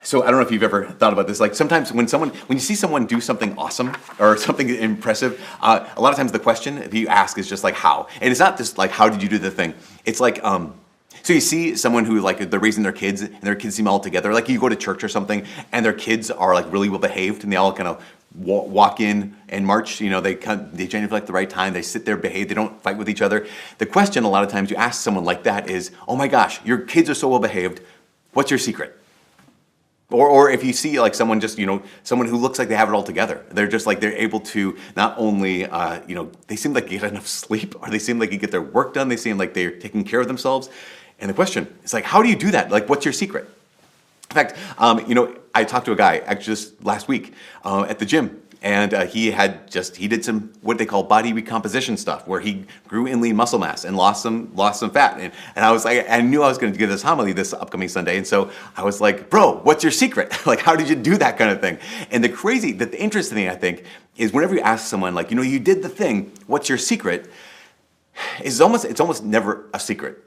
So I don't know if you've ever thought about this. Like sometimes when you see someone do something awesome or something impressive, a lot of times the question if you ask is just like how, and it's not just like how did you do the thing. It's like so you see someone who like they're raising their kids and their kids seem all together. Like you go to church or something and their kids are like really well behaved and they all kind of walk in and march. You know, they genuflect at the right time. They sit there, behave. They don't fight with each other. The question a lot of times you ask someone like that is, oh my gosh, your kids are so well behaved. What's your secret? Or if you see like someone just, someone who looks like they have it all together. They're just like, they're able to not only, they seem like they get enough sleep or they seem like they get their work done. They seem like they're taking care of themselves. And the question is like, how do you do that? Like, what's your secret? In fact, I talked to a guy actually just last week at the gym. And he did some what they call body recomposition stuff, where he grew in lean muscle mass and lost some fat. And I was like, I knew I was going to give this homily this upcoming Sunday, and so I was like, bro, what's your secret? Like, how did you do that kind of thing? And the interesting thing I think is whenever you ask someone like, you did the thing, what's your secret? It's almost never a secret.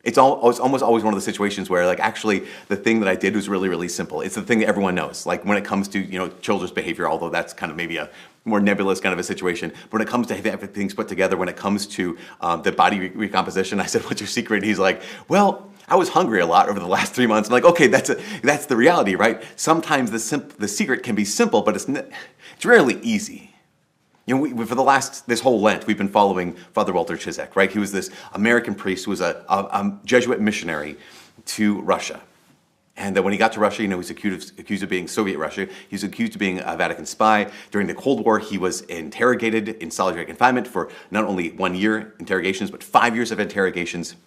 It's almost always one of the situations where, like, actually, the thing that I did was really, really simple. It's the thing that everyone knows. Like, when it comes to, children's behavior, although that's kind of maybe a more nebulous kind of a situation. But when it comes to having everything's put together, when it comes to the body recomposition, I said, what's your secret? And he's like, well, I was hungry a lot over the last 3 months. I'm like, okay, that's the reality, right? Sometimes the secret can be simple, but it's rarely easy. For this whole Lent, we've been following Father Walter Chizek, right? He was this American priest who was a Jesuit missionary to Russia. And when he got to Russia, he was accused of being Soviet Russia. He was accused of being a Vatican spy. During the Cold War, he was interrogated in solitary confinement for not only 1 year interrogations, but 5 years of interrogations.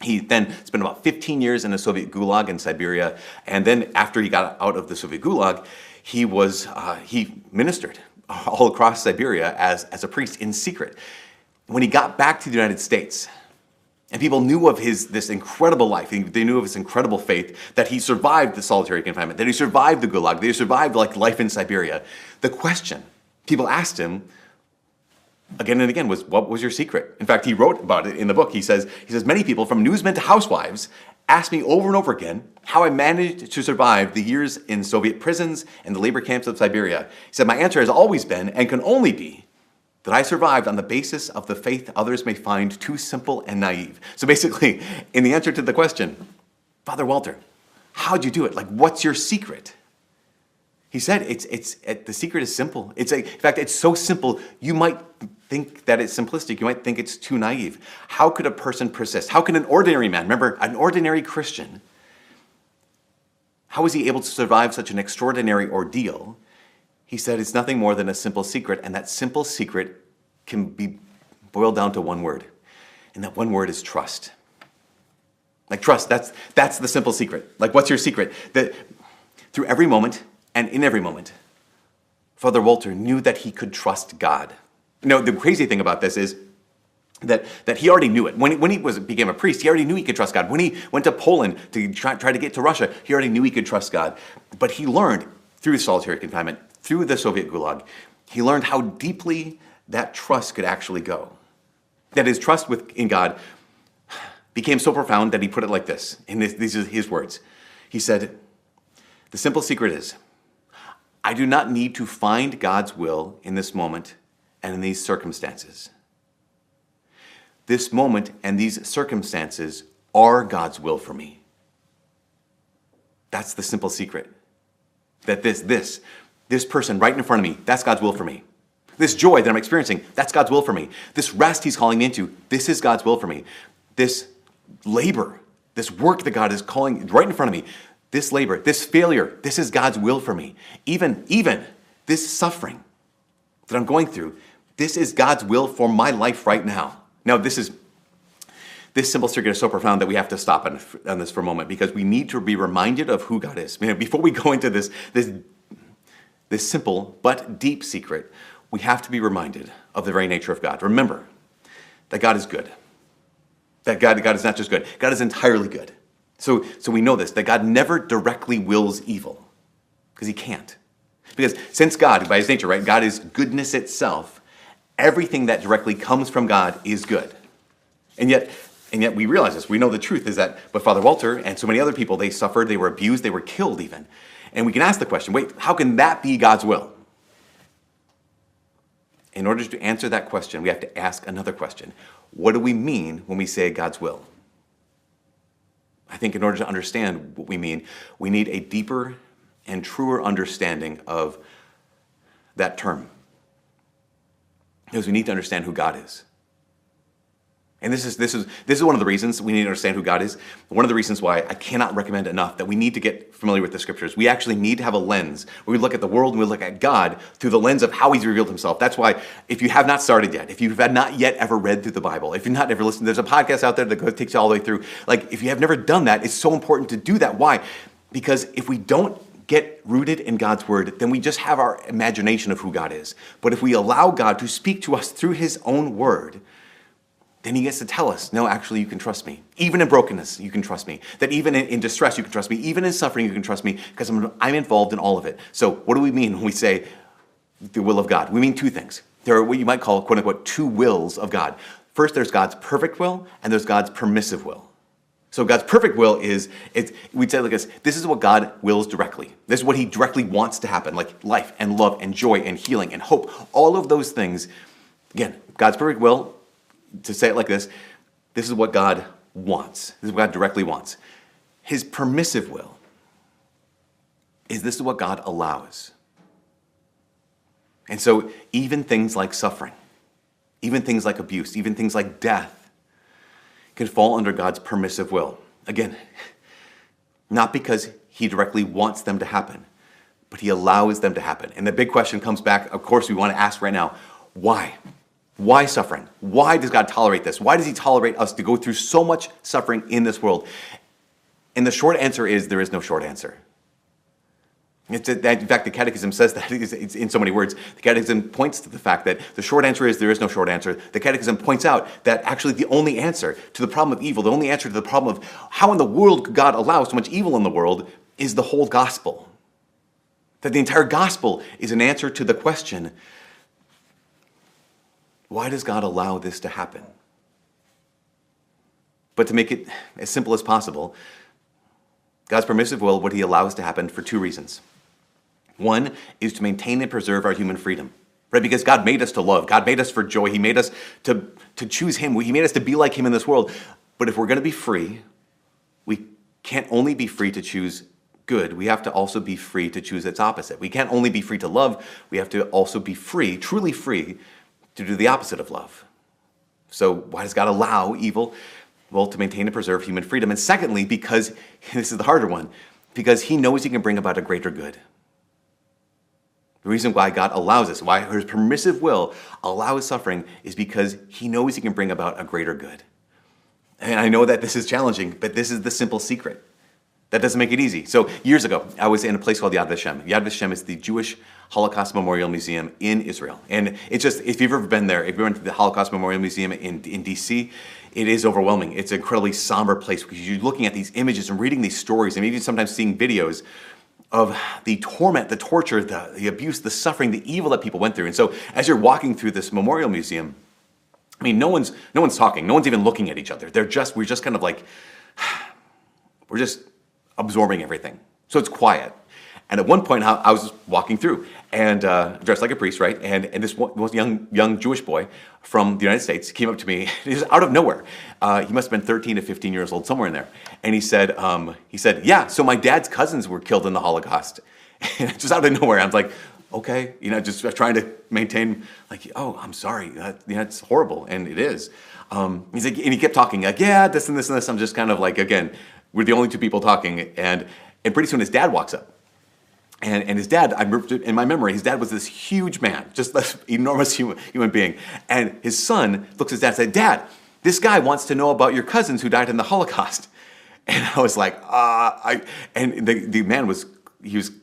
He then spent about 15 years in a Soviet gulag in Siberia. And then after he got out of the Soviet gulag, he ministered all across Siberia as a priest in secret. When he got back to the United States, and people knew of this incredible life, they knew of his incredible faith, that he survived the solitary confinement, that he survived the gulag, that he survived like life in Siberia. The question people asked him again and again was, what was your secret? In fact, he wrote about it in the book. He says, many people, from newsmen to housewives, asked me over and over again how I managed to survive the years in Soviet prisons and the labor camps of Siberia. He said, my answer has always been, and can only be, that I survived on the basis of the faith others may find too simple and naive. So basically, in the answer to the question, Father Walter, how'd you do it? Like, what's your secret? He said, the secret is simple. In fact, it's so simple, you might think that it's simplistic. You might think it's too naive. How could a person persist? How can an ordinary man, remember, an ordinary Christian, how was he able to survive such an extraordinary ordeal? He said it's nothing more than a simple secret, and that simple secret can be boiled down to one word, and that one word is trust. Like trust, that's the simple secret. Like, what's your secret? That through every moment and in every moment, Father Walter knew that he could trust God. The crazy thing about this is that he already knew it. When he became a priest, he already knew he could trust God. When he went to Poland to try to get to Russia, he already knew he could trust God. But he learned through solitary confinement, through the Soviet gulag, he learned how deeply that trust could actually go. That his trust in God became so profound that he put it like this, and these are his words. He said, the simple secret is, I do not need to find God's will in this moment and in these circumstances. This moment and these circumstances are God's will for me. That's the simple secret. That this person right in front of me, that's God's will for me. This joy that I'm experiencing, that's God's will for me. This rest he's calling me into, this is God's will for me. This labor, this work that God is calling right in front of me, this labor, this failure, this is God's will for me. Even this suffering that I'm going through, this is God's will for my life right now. Now, this simple secret is so profound that we have to stop on this for a moment, because we need to be reminded of who God is. Before we go into this simple but deep secret, we have to be reminded of the very nature of God. Remember that God is good. That God is not just good. God is entirely good. So we know this, that God never directly wills evil, because he can't. Because since God, by his nature, right, God is goodness itself, everything that directly comes from God is good. And yet, And yet we realize this. We know the truth is that, but Father Walter and so many other people, they suffered, they were abused, they were killed even. And we can ask the question, wait, how can that be God's will? In order to answer that question, we have to ask another question. What do we mean when we say God's will? I think in order to understand what we mean, we need a deeper and truer understanding of that term. Because we need to understand who God is. And this is one of the reasons we need to understand who God is. One of the reasons why I cannot recommend enough that we need to get familiar with the scriptures. We actually need to have a lens where we look at the world and we look at God through the lens of how he's revealed himself. That's why if you have not started yet, if you have not yet ever read through the Bible, if you've not ever listened, there's a podcast out there that takes you all the way through. Like if you have never done that, it's so important to do that. Why? Because if we don't get rooted in God's word, then we just have our imagination of who God is. But if we allow God to speak to us through his own word, then he gets to tell us, no, actually, you can trust me. Even in brokenness, you can trust me. That even in distress, you can trust me. Even in suffering, you can trust me because I'm involved in all of it. So what do we mean when we say the will of God? We mean two things. There are what you might call, quote unquote, two wills of God. First, there's God's perfect will, and there's God's permissive will. So God's perfect will is, we'd say like this is what God wills directly. This is what he directly wants to happen, like life and love and joy and healing and hope. All of those things, again, God's perfect will, to say it like this is what God wants. This is what God directly wants. His permissive will is this is what God allows. And so even things like suffering, even things like abuse, even things like death can fall under God's permissive will. Again, not because he directly wants them to happen, but he allows them to happen. And the big question comes back, of course, we want to ask right now, why? Why suffering? Why does God tolerate this? Why does he tolerate us to go through so much suffering in this world? And the short answer is there is no short answer. In fact, the Catechism says that it's in so many words. The Catechism points to the fact that the short answer is there is no short answer. The Catechism points out that actually the only answer to the problem of evil, the only answer to the problem of how in the world could God allow so much evil in the world is the whole gospel. That the entire gospel is an answer to the question, why does God allow this to happen? But to make it as simple as possible, God's permissive will, what he allows to happen for two reasons. One is to maintain and preserve our human freedom, right? Because God made us to love. God made us for joy. He made us to choose him. He made us to be like him in this world. But if we're going to be free, we can't only be free to choose good. We have to also be free to choose its opposite. We can't only be free to love. We have to also be free, truly free, to do the opposite of love. So why does God allow evil? Well, to maintain and preserve human freedom. And secondly, because, this is the harder one, because he knows he can bring about a greater good. The reason why God allows this, why his permissive will allows suffering, is because he knows he can bring about a greater good. And I know that this is challenging, but this is the simple secret. That doesn't make it easy. So years ago, I was in a place called Yad Vashem. Yad Vashem is the Jewish Holocaust Memorial Museum in Israel. And it's just, if you've ever been there, if you went to the Holocaust Memorial Museum in D.C., it is overwhelming. It's an incredibly somber place because you're looking at these images and reading these stories and even sometimes seeing videos of the torment, the torture, the abuse, the suffering, the evil that people went through. And so as you're walking through this memorial museum, I mean, no one's talking. No one's even looking at each other. We're just kind of like, we're just absorbing everything. So it's quiet. And at one point, I was just walking through and dressed like a priest, right? And this young Jewish boy from the United States came up to me. He was out of nowhere. He must have been 13 to 15 years old, somewhere in there. And he said, yeah, so my dad's cousins were killed in the Holocaust. And just out of nowhere, I was like, okay, just trying to maintain, like, oh, I'm sorry, it's horrible, and it is. He's like, and he kept talking, like, yeah, this and this and this. I'm just kind of like, again, we're the only two people talking, and pretty soon his dad walks up. And his dad, in my memory, his dad was this huge man, just this enormous human being. And his son looks at his dad and said, Dad, this guy wants to know about your cousins who died in the Holocaust. And I was like, and the man was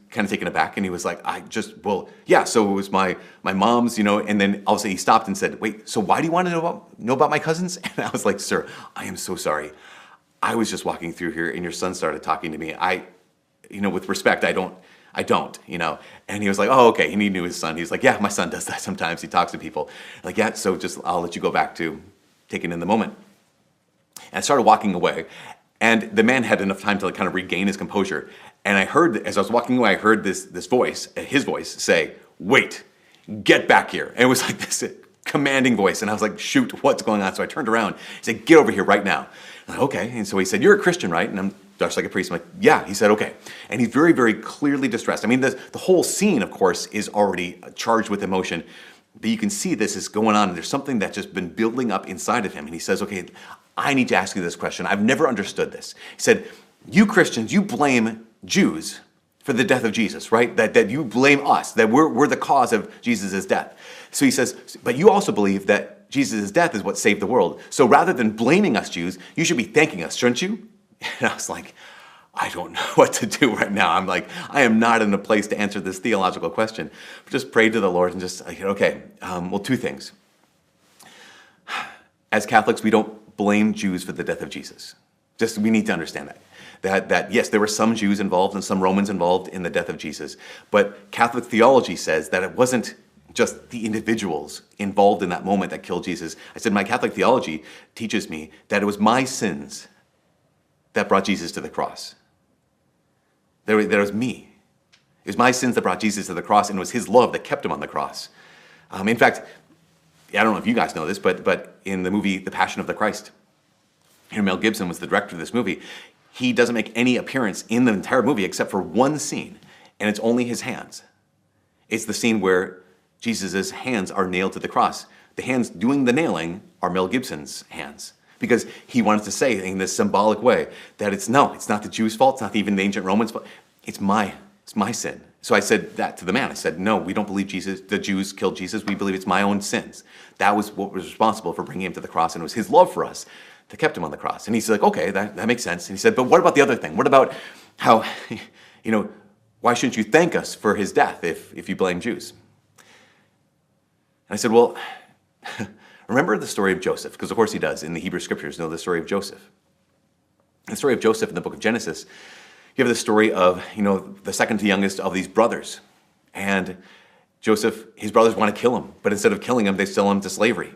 kind of taken aback, and he was like, yeah, so it was my mom's, and then all of a sudden he stopped and said, wait, so why do you want to know about my cousins? And I was like, sir, I am so sorry. I was just walking through here, and your son started talking to me. With respect, I don't. And he was like, oh, okay. And he knew his son. He's like, yeah, my son does that sometimes. He talks to people. Like, yeah, so I'll let you go back to taking in the moment. And I started walking away, and the man had enough time to kind of regain his composure. And I heard, as I was walking away, I heard this voice, his voice, say, "Wait, get back here." And it was like this commanding voice. And I was like, shoot, what's going on? So I turned around. He said, "Get over here right now." I'm like, okay. And so he said, "You're a Christian, right?" And I'm dressed like a priest. I'm like, "Yeah." He said, "Okay." And he's very, very clearly distressed. I mean, the whole scene, of course, is already charged with emotion. But you can see this is going on. And there's something that's just been building up inside of him. And he says, "Okay, I need to ask you this question. I've never understood this." He said, "You Christians, you blame Jews for the death of Jesus, right? That you blame us, that we're the cause of Jesus' death." So he says, "But you also believe that Jesus' death is what saved the world. So rather than blaming us Jews, you should be thanking us, shouldn't you?" And I was like, I don't know what to do right now. I'm like, I am not in a place to answer this theological question. Just prayed to the Lord and just, okay, well, two things. As Catholics, we don't blame Jews for the death of Jesus. Just, we need to understand that yes, there were some Jews involved and some Romans involved in the death of Jesus, but Catholic theology says that it wasn't just the individuals involved in that moment that killed Jesus. I said, my Catholic theology teaches me that it was my sins that brought Jesus to the cross. There was me. It was my sins that brought Jesus to the cross, and it was his love that kept him on the cross. In fact, I don't know if you guys know this, but in the movie The Passion of the Christ, Mel Gibson was the director of this movie. He doesn't make any appearance in the entire movie except for one scene, and it's only his hands. It's the scene where Jesus' hands are nailed to the cross. The hands doing the nailing are Mel Gibson's hands, because he wanted to say in this symbolic way that it's not the Jews' fault, it's not even the ancient Romans' fault, it's my sin. So I said that to the man. I said, no, we don't believe the Jews killed Jesus. We believe it's my own sins. That was what was responsible for bringing him to the cross, and it was his love for us that kept him on the cross. And he's like, okay, that makes sense. And he said, but what about the other thing? What about how, why shouldn't you thank us for his death if you blame Jews? And I said, well, remember the story of Joseph, because of course he does. In the Hebrew Scriptures, know the story of Joseph. The story of Joseph in the book of Genesis, you have the story of, the second to youngest of these brothers. And Joseph, his brothers want to kill him, but instead of killing him, they sell him to slavery.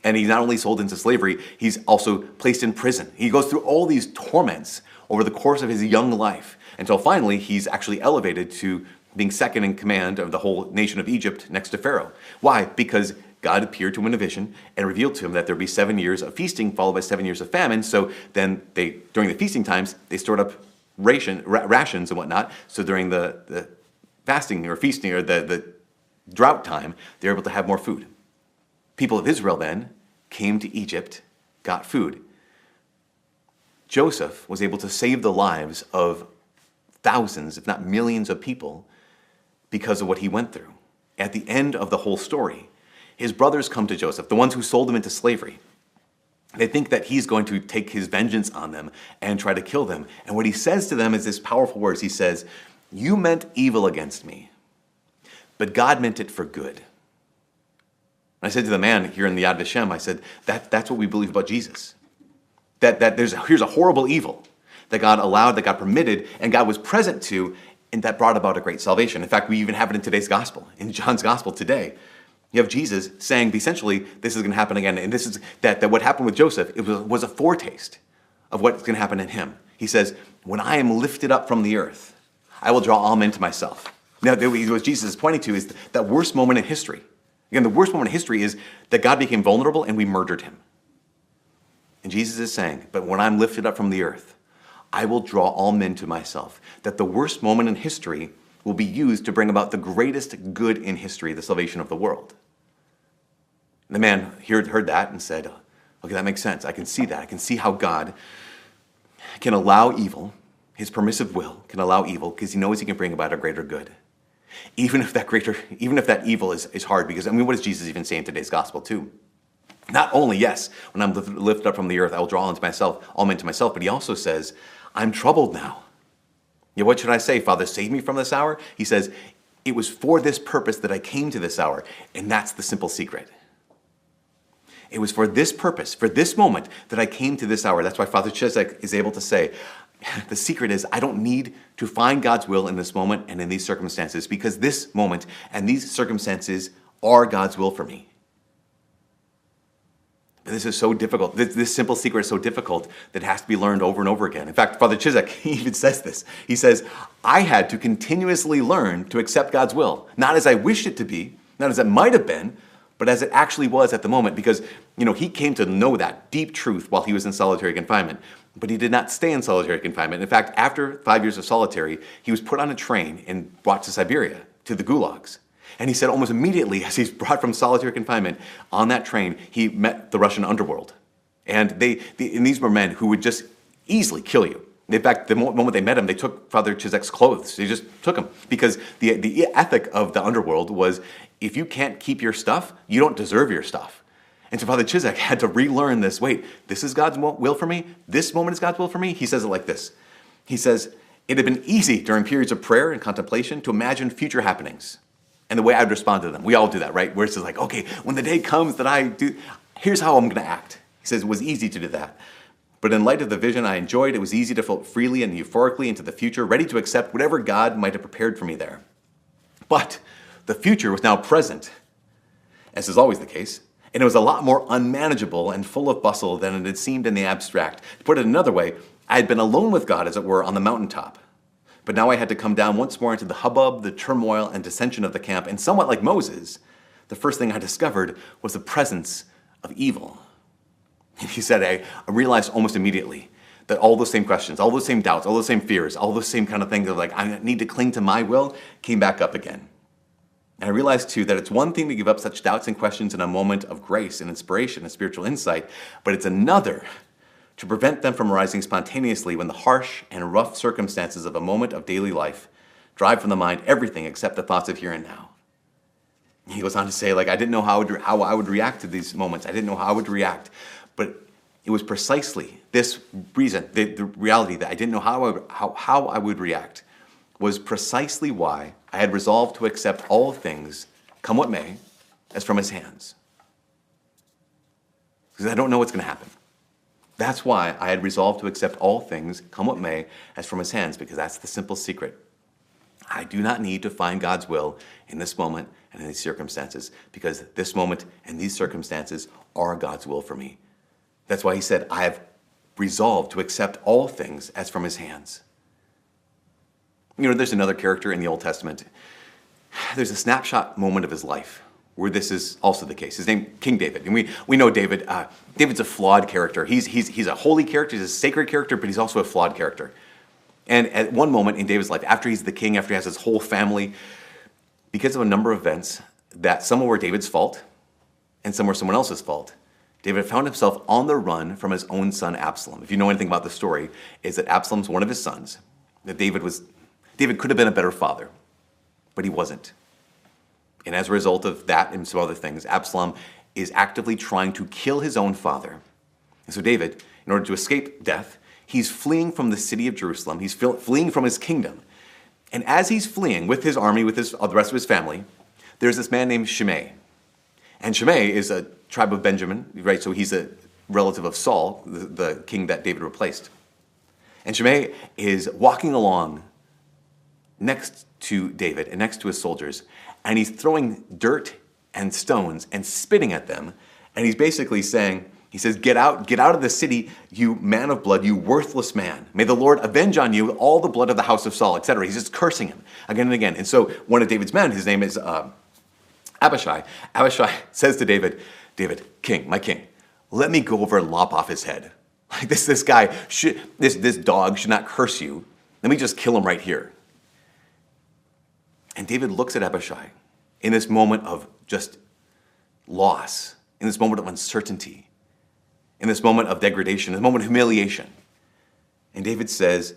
And he's not only sold into slavery, he's also placed in prison. He goes through all these torments over the course of his young life until finally he's actually elevated to being second in command of the whole nation of Egypt next to Pharaoh. Why? Because God appeared to him in a vision and revealed to him that there'd be 7 years of feasting followed by 7 years of famine. So then during the feasting times, they stored up rations and whatnot. So during the fasting or feasting or the drought time, they're able to have more food. People of Israel then came to Egypt, got food. Joseph was able to save the lives of thousands, if not millions of people because of what he went through. At the end of the whole story, his brothers come to Joseph, the ones who sold him into slavery. They think that he's going to take his vengeance on them and try to kill them. And what he says to them is this powerful words. He says, "You meant evil against me, but God meant it for good." And I said to the man here in the Yad Vashem, I said, that's what we believe about Jesus. That here's a horrible evil that God allowed, that God permitted, and God was present to, and that brought about a great salvation. In fact, we even have it in today's gospel. In John's gospel today, you have Jesus saying, essentially, this is going to happen again. And this is that what happened with Joseph, it was a foretaste of what's going to happen in him. He says, when I am lifted up from the earth, I will draw all men to myself. Now, what Jesus is pointing to is that worst moment in history. Again, the worst moment in history is that God became vulnerable and we murdered him. And Jesus is saying, but when I'm lifted up from the earth, I will draw all men to myself. That the worst moment in history will be used to bring about the greatest good in history, the salvation of the world. And the man heard that and said, okay, that makes sense. I can see that. I can see how God can allow evil, his permissive will can allow evil, because he knows he can bring about a greater good. Even if that evil is hard, because what does Jesus even say in today's gospel too? Not only, yes, when I'm lifted up from the earth, I will draw all men to myself, but he also says, I'm troubled now. What should I say? Father, save me from this hour? He says, it was for this purpose that I came to this hour, and that's the simple secret. It was for this purpose, for this moment, that I came to this hour. That's why Father Chizek is able to say, the secret is I don't need to find God's will in this moment and in these circumstances, because this moment and these circumstances are God's will for me. But this is so difficult. This simple secret is so difficult that it has to be learned over and over again. In fact, Father Chizek, he even says this. He says, I had to continuously learn to accept God's will, not as I wished it to be, not as it might have been, but as it actually was at the moment, because, he came to know that deep truth while he was in solitary confinement. But he did not stay in solitary confinement. In fact, after 5 years of solitary, he was put on a train and brought to Siberia, to the gulags. And he said almost immediately, as he's brought from solitary confinement, on that train, he met the Russian underworld. And these were men who would just easily kill you. In fact, the moment they met him, they took Father Chizek's clothes. They just took them. Because the ethic of the underworld was, if you can't keep your stuff, you don't deserve your stuff. And so Father Chizek had to relearn this. Wait, this is God's will for me? This moment is God's will for me? He says it like this. He says, it had been easy during periods of prayer and contemplation to imagine future happenings and the way I'd respond to them. We all do that, right? Where it's just like, okay, when the day comes that I do, here's how I'm going to act. He says it was easy to do that. But in light of the vision I enjoyed, it was easy to float freely and euphorically into the future, ready to accept whatever God might have prepared for me there. But the future was now present, as is always the case, and it was a lot more unmanageable and full of bustle than it had seemed in the abstract. To put it another way, I had been alone with God, as it were, on the mountaintop. But now I had to come down once more into the hubbub, the turmoil, and dissension of the camp, and somewhat like Moses, the first thing I discovered was the presence of evil. And he said, I realized almost immediately that all those same questions, all those same doubts, all those same fears, all those same kind of things of like, I need to cling to my will, came back up again. And I realized too that it's one thing to give up such doubts and questions in a moment of grace and inspiration and spiritual insight, but it's another to prevent them from arising spontaneously when the harsh and rough circumstances of a moment of daily life drive from the mind everything except the thoughts of here and now. He goes on to say, I didn't know how I would react to these moments. I didn't know how I would react. But it was precisely this reason, the reality that I didn't know how I would react, was precisely why I had resolved to accept all things, come what may, as from his hands. Because I don't know what's going to happen. That's why I had resolved to accept all things, come what may, as from his hands, because that's the simple secret. I do not need to find God's will in this moment and in these circumstances, because this moment and these circumstances are God's will for me. That's why he said, I have resolved to accept all things as from his hands. There's another character in the Old Testament. There's a snapshot moment of his life where this is also the case. His name, King David. And we know David. David's a flawed character. He's a holy character, he's a sacred character, but he's also a flawed character. And at one moment in David's life, after he's the king, after he has his whole family, because of a number of events that some were David's fault and some were someone else's fault, David found himself on the run from his own son Absalom. If you know anything about the story, is that Absalom's one of his sons. That David could have been a better father, but he wasn't. And as a result of that and some other things, Absalom is actively trying to kill his own father. And so David, in order to escape death, he's fleeing from the city of Jerusalem. He's fleeing from his kingdom. And as he's fleeing with his army, with the rest of his family, there's this man named Shimei. And Shimei is a tribe of Benjamin, right? So he's a relative of Saul, the king that David replaced. And Shimei is walking along next to David and next to his soldiers, and he's throwing dirt and stones and spitting at them. And he's basically saying, he says, get out of the city, you man of blood, you worthless man. May the Lord avenge on you all the blood of the house of Saul, etc. He's just cursing him again and again. And so one of David's men, his name is Abishai. Abishai says to David, king, my king, let me go over and lop off his head. Like this guy, this dog should not curse you. Let me just kill him right here. And David looks at Abishai in this moment of just loss, in this moment of uncertainty, in this moment of degradation, in this moment of humiliation. And David says,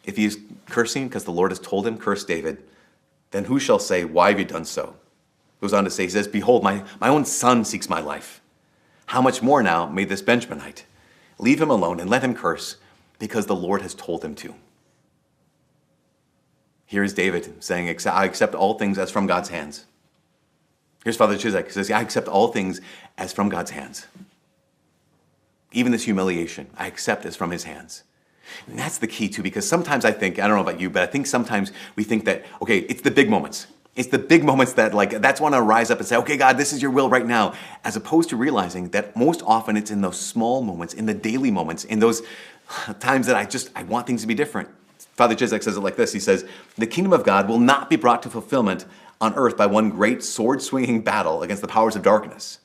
if he is cursing because the Lord has told him, curse David, then who shall say, why have you done so? Goes on to say, he says, behold, my own son seeks my life. How much more now may this Benjaminite? Leave him alone and let him curse, because the Lord has told him to. Here is David saying, I accept all things as from God's hands. Here's Father Chizek, who says, I accept all things as from God's hands. Even this humiliation, I accept as from his hands. And that's the key too, because sometimes I think, I don't know about you, but I think sometimes we think that, okay, it's the big moments. It's the big moments that that's when I rise up and say, okay, God, this is your will right now, as opposed to realizing that most often it's in those small moments, in the daily moments, in those times that I want things to be different. Father Chisek says it like this. He says, the kingdom of God will not be brought to fulfillment on earth by one great sword-swinging battle against the powers of darkness,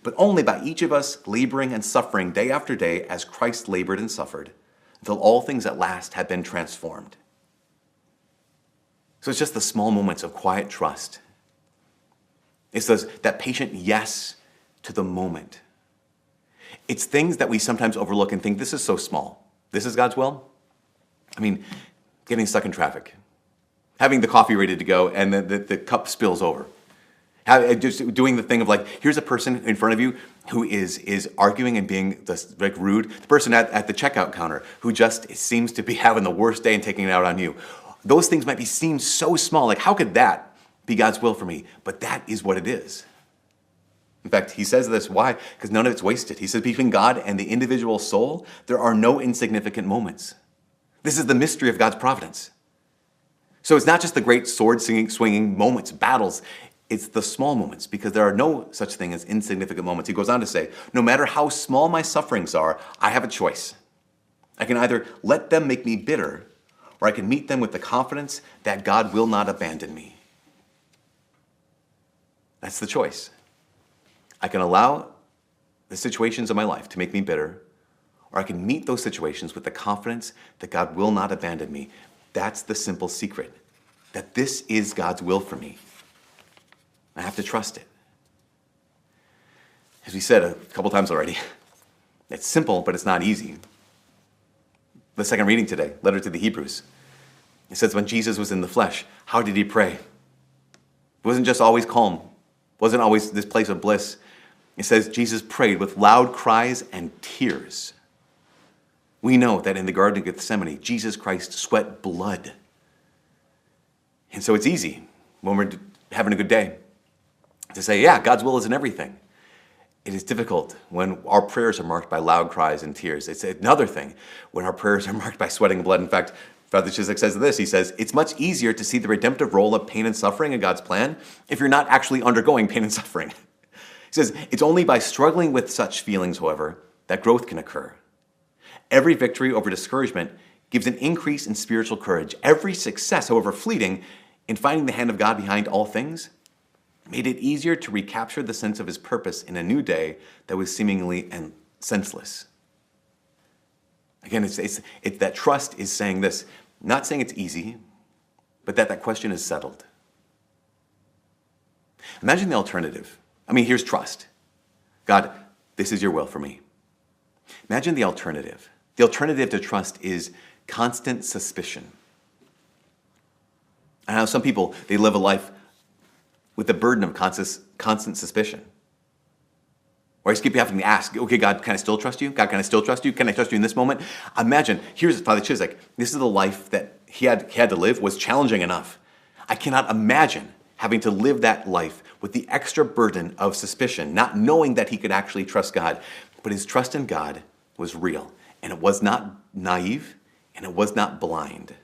but only by each of us laboring and suffering day after day as Christ labored and suffered, until all things at last have been transformed. So it's just the small moments of quiet trust. It's that patient yes to the moment. It's things that we sometimes overlook and think, this is so small. This is God's will? I mean, getting stuck in traffic, having the coffee ready to go, and the cup spills over. Just doing the thing of here's a person in front of you who is arguing and being rude. The person at the checkout counter who just seems to be having the worst day and taking it out on you. Those things might seem so small. How could that be God's will for me? But that is what it is. In fact, he says this. Why? Because none of it's wasted. He says between God and the individual soul, there are no insignificant moments. This is the mystery of God's providence. So it's not just the great sword-swinging moments, battles. It's the small moments, because there are no such thing as insignificant moments. He goes on to say, no matter how small my sufferings are, I have a choice. I can either let them make me bitter, or I can meet them with the confidence that God will not abandon me. That's the choice. I can allow the situations of my life to make me bitter, or I can meet those situations with the confidence that God will not abandon me. That's the simple secret, that this is God's will for me. I have to trust it. As we said a couple times already, it's simple, but it's not easy. The second reading today, letter to the Hebrews. It says when Jesus was in the flesh, how did he pray? It wasn't just always calm. It wasn't always this place of bliss. It says Jesus prayed with loud cries and tears. We know that in the Garden of Gethsemane, Jesus Christ sweat blood. And so it's easy when we're having a good day to say, yeah, God's will is in everything. It is difficult when our prayers are marked by loud cries and tears. It's another thing when our prayers are marked by sweating blood. In fact, Father Chisek says this. He says, it's much easier to see the redemptive role of pain and suffering in God's plan if you're not actually undergoing pain and suffering. He says, it's only by struggling with such feelings, however, that growth can occur. Every victory over discouragement gives an increase in spiritual courage. Every success, however fleeting, in finding the hand of God behind all things, made it easier to recapture the sense of his purpose in a new day that was seemingly senseless. Again, it's that trust is saying this, not saying it's easy, but that question is settled. Imagine the alternative. Here's trust. God, this is your will for me. Imagine the alternative. The alternative to trust is constant suspicion. I know some people, they live a life with the burden of constant suspicion. Or I just keep having to ask, okay, God, can I still trust you? God, can I still trust you? Can I trust you in this moment? Imagine, here's Father Chisek. This is the life that he had to live, was challenging enough. I cannot imagine having to live that life with the extra burden of suspicion, not knowing that he could actually trust God. But his trust in God was real, and it was not naive, and it was not blind.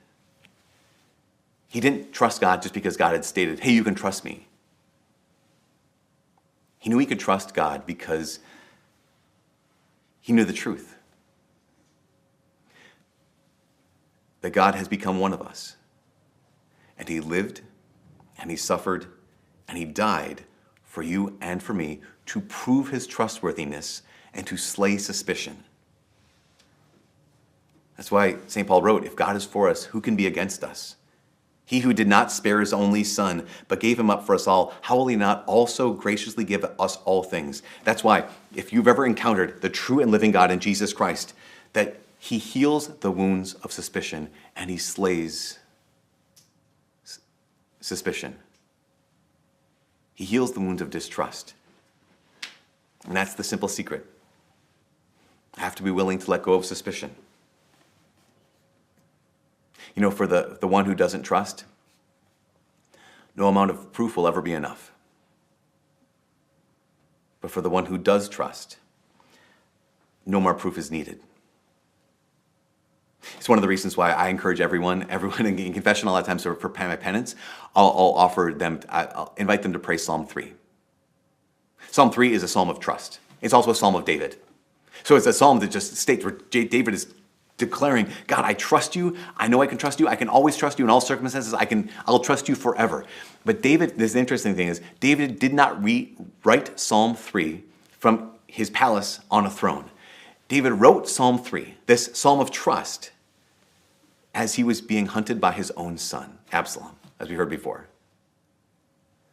He didn't trust God just because God had stated, hey, you can trust me. He knew he could trust God because he knew the truth. That God has become one of us. And he lived, and he suffered, and he died for you and for me to prove his trustworthiness and to slay suspicion. That's why St. Paul wrote, if God is for us, who can be against us? He who did not spare his only son, but gave him up for us all, how will he not also graciously give us all things? That's why, if you've ever encountered the true and living God in Jesus Christ, that he heals the wounds of suspicion and he slays suspicion. He heals the wounds of distrust. And that's the simple secret. I have to be willing to let go of suspicion. For the one who doesn't trust, no amount of proof will ever be enough. But for the one who does trust, no more proof is needed. It's one of the reasons why I encourage everyone in confession a lot of times for my penance, I'll offer them, I'll invite them to pray Psalm 3. Psalm 3 is a psalm of trust. It's also a psalm of David. So it's a psalm that just states where David is declaring, God, I trust you. I know I can trust you. I can always trust you in all circumstances. I'll trust you forever. But David, this interesting thing is, David did not write Psalm 3 from his palace on a throne. David wrote Psalm 3, this psalm of trust, as he was being hunted by his own son, Absalom, as we heard before.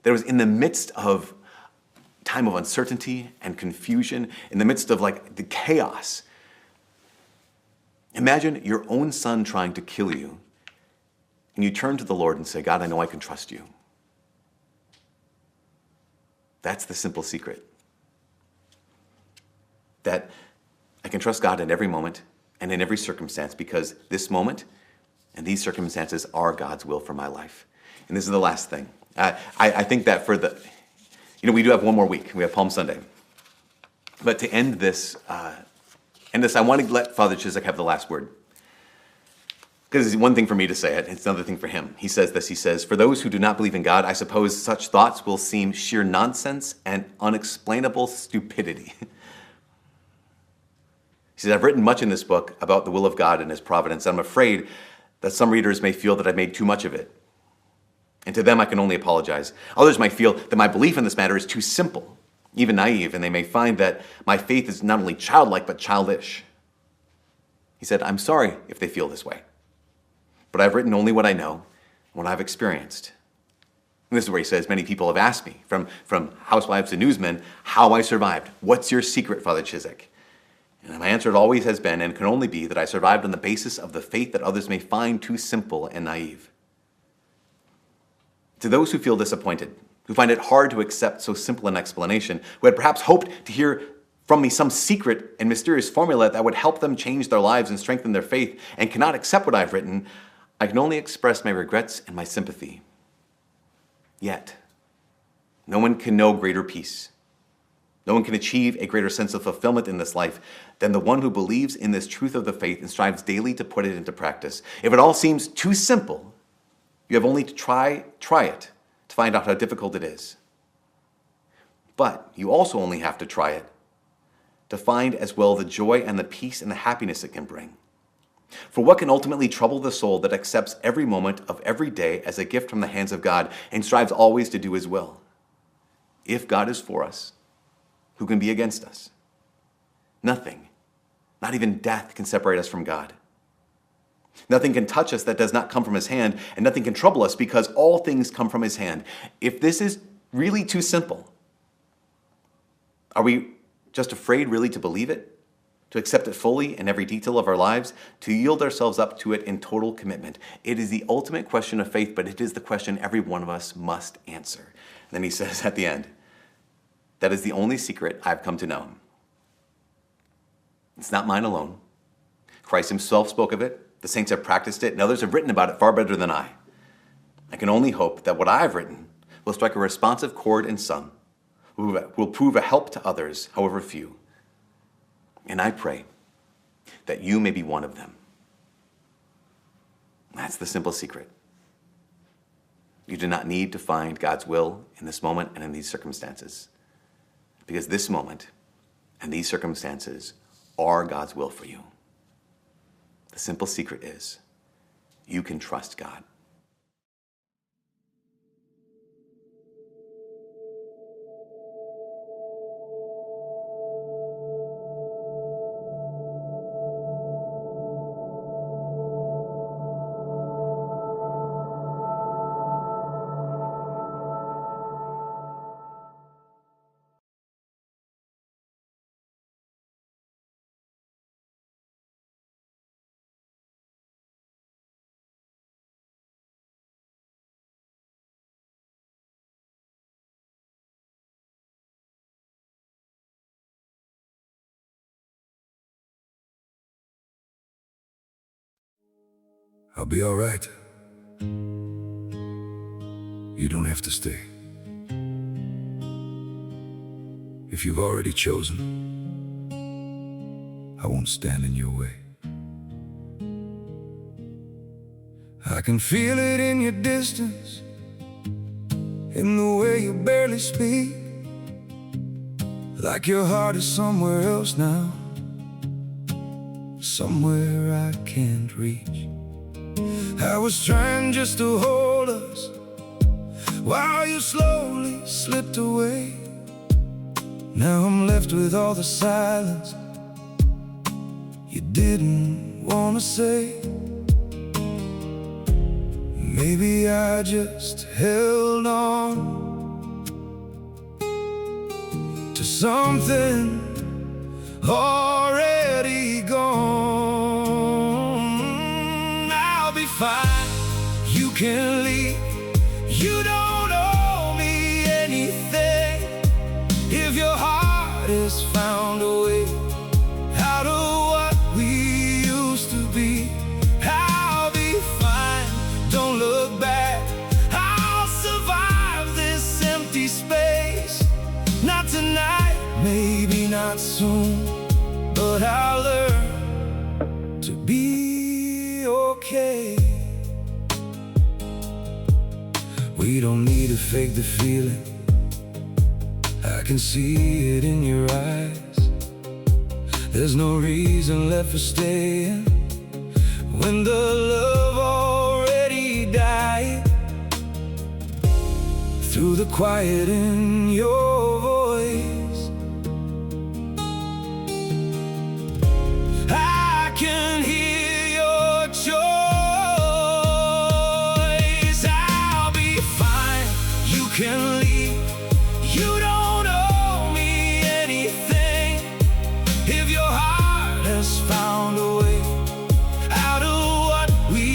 That was in the midst of time of uncertainty and confusion, in the midst of like the chaos. Imagine your own son trying to kill you, and you turn to the Lord and say, God, I know I can trust you. That's the simple secret. That I can trust God in every moment and in every circumstance, because this moment and these circumstances are God's will for my life. And this is the last thing. I think that we do have one more week. We have Palm Sunday. But to end this, I want to let Father Chisholm have the last word. Because it's one thing for me to say it, it's another thing for him. He says this, he says, for those who do not believe in God, I suppose such thoughts will seem sheer nonsense and unexplainable stupidity. He says, I've written much in this book about the will of God and his providence. I'm afraid that some readers may feel that I've made too much of it. And to them, I can only apologize. Others might feel that my belief in this matter is too simple, even naive, and they may find that my faith is not only childlike, but childish. He said, I'm sorry if they feel this way, but I've written only what I know, what I've experienced. And this is where he says, many people have asked me, from housewives to newsmen, how I survived. What's your secret, Father Chisholm? And my answer always has been, and can only be, that I survived on the basis of the faith that others may find too simple and naive. To those who feel disappointed, who find it hard to accept so simple an explanation, who had perhaps hoped to hear from me some secret and mysterious formula that would help them change their lives and strengthen their faith, and cannot accept what I've written, I can only express my regrets and my sympathy. Yet, no one can know greater peace. No one can achieve a greater sense of fulfillment in this life than the one who believes in this truth of the faith and strives daily to put it into practice. If it all seems too simple, you have only to try it to find out how difficult it is. But you also only have to try it to find as well the joy and the peace and the happiness it can bring. For what can ultimately trouble the soul that accepts every moment of every day as a gift from the hands of God and strives always to do his will? If God is for us, who can be against us? Nothing, not even death, can separate us from God. Nothing can touch us that does not come from his hand, and nothing can trouble us because all things come from his hand. If this is really too simple, are we just afraid really to believe it, to accept it fully in every detail of our lives, to yield ourselves up to it in total commitment? It is the ultimate question of faith, but it is the question every one of us must answer. And then he says at the end, that is the only secret I've come to know. It's not mine alone. Christ himself spoke of it. The saints have practiced it, and others have written about it far better than I. I can only hope that what I've written will strike a responsive chord in some, will prove a help to others, however few. And I pray that you may be one of them. That's the simple secret. You do not need to find God's will in this moment and in these circumstances, because this moment and these circumstances are God's will for you. The simple secret is you can trust God. I'll be all right. You don't have to stay. If you've already chosen, I won't stand in your way. I can feel it in your distance, in the way you barely speak, like your heart is somewhere else now, somewhere I can't reach. I was trying just to hold us while you slowly slipped away. Now I'm left with all the silence you didn't want to say. Maybe I just held on to something already gone. I'll be fine, you can leave. You don't owe me anything. If your heart has found a way out of what we used to be, I'll be fine, don't look back. I'll survive this empty space. Not tonight, maybe not soon, but I'll learn to be okay. We don't need to fake the feeling, I can see it in your eyes. There's no reason left for staying when the love already died. Through the quiet in your voice, I can hear your choice. I'll be fine, you can leave. You don't owe me anything. If your heart has found a way out of what we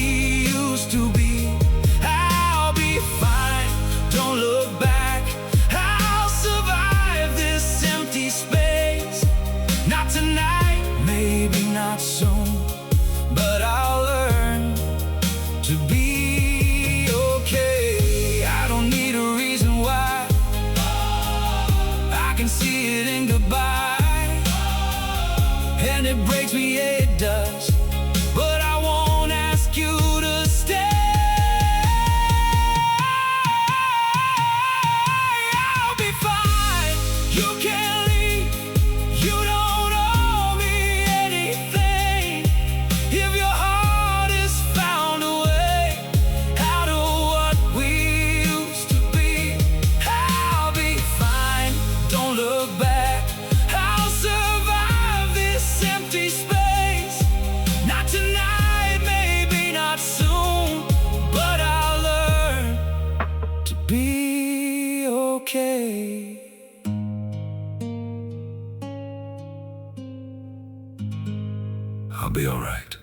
used to be, I'll be fine, don't look back. I'll survive this empty space. Not tonight, maybe not soon, but I'll learn to be okay. I don't need a reason why, I can see it in goodbye. And it breaks me, yeah, it does, but I won't ask you to stay. I'll be fine, you can leave. You don't owe me anything. If your heart has found a way out of what we used to be, I'll be fine, don't look back. I'll survive this empty space. Not tonight, maybe not soon, but I'll learn to be okay. I'll be all right.